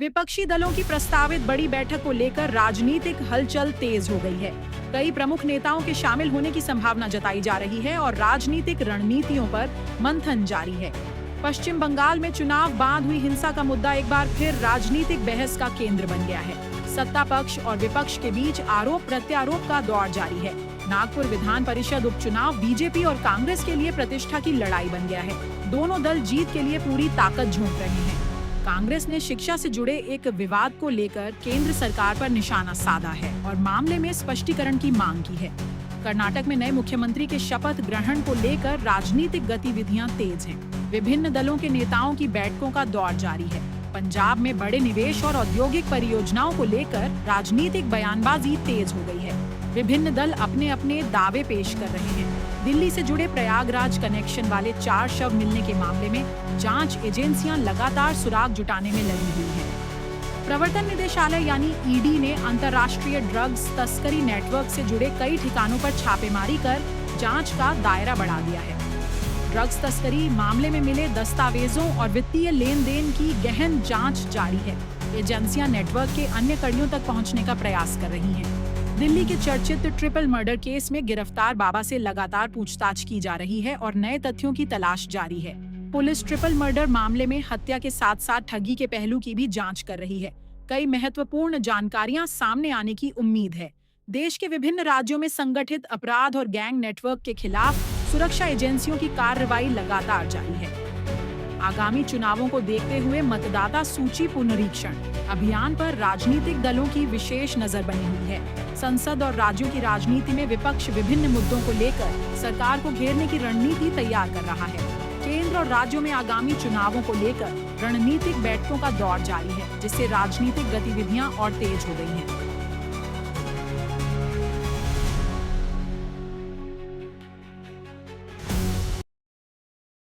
विपक्षी दलों की प्रस्तावित बड़ी बैठक को लेकर राजनीतिक हलचल तेज हो गई है। कई प्रमुख नेताओं के शामिल होने की संभावना जताई जा रही है और राजनीतिक रणनीतियों पर मंथन जारी है। पश्चिम बंगाल में चुनाव बाद हुई हिंसा का मुद्दा एक बार फिर राजनीतिक बहस का केंद्र बन गया है। सत्ता पक्ष और विपक्ष के बीच आरोप प्रत्यारोप का दौर जारी है। नागपुर विधान परिषद उपचुनाव बीजेपी और कांग्रेस के लिए प्रतिष्ठा की लड़ाई बन गया है। दोनों दल जीत के लिए पूरी ताकत झोंक रहे हैं। कांग्रेस ने शिक्षा से जुड़े एक विवाद को लेकर केंद्र सरकार पर निशाना साधा है और मामले में स्पष्टीकरण की मांग की है। कर्नाटक में नए मुख्यमंत्री के शपथ ग्रहण को लेकर राजनीतिक गतिविधियां तेज हैं। विभिन्न दलों के नेताओं की बैठकों का दौर जारी है। पंजाब में बड़े निवेश और औद्योगिक परियोजनाओं को लेकर राजनीतिक बयानबाजी तेज हो गई है। विभिन्न दल अपने अपने दावे पेश कर रहे हैं। दिल्ली से जुड़े प्रयागराज कनेक्शन वाले 4 शव मिलने के मामले में जांच एजेंसियां लगातार सुराग जुटाने में लगी हुई हैं। प्रवर्तन निदेशालय यानी ईडी ने अंतर्राष्ट्रीय ड्रग्स तस्करी नेटवर्क से जुड़े कई ठिकानों पर छापेमारी कर जांच का दायरा बढ़ा दिया है। ड्रग्स तस्करी मामले में मिले दस्तावेजों और वित्तीय लेन देन की गहन जांच जारी है। एजेंसियां नेटवर्क के अन्य कड़ियों तक पहुंचने का प्रयास कर रही हैं। दिल्ली के चर्चित ट्रिपल मर्डर केस में गिरफ्तार बाबा से लगातार पूछताछ की जा रही है और नए तथ्यों की तलाश जारी है। पुलिस ट्रिपल मर्डर मामले में हत्या के साथ साथ ठगी के पहलू की भी जांच कर रही है। कई महत्वपूर्ण जानकारियां सामने आने की उम्मीद है। देश के विभिन्न राज्यों में संगठित अपराध और गैंग नेटवर्क के खिलाफ सुरक्षा एजेंसियों की कार्रवाई लगातार जारी है। आगामी चुनावों को देखते हुए मतदाता सूची पुनरीक्षण अभियान पर राजनीतिक दलों की विशेष नजर बनी हुई है। संसद और राज्यों की राजनीति में विपक्ष विभिन्न मुद्दों को लेकर सरकार को घेरने की रणनीति तैयार कर रहा है। केंद्र और राज्यों में आगामी चुनावों को लेकर रणनीतिक बैठकों का दौर जारी है, जिससे राजनीतिक गतिविधियां और तेज हो गई हैं।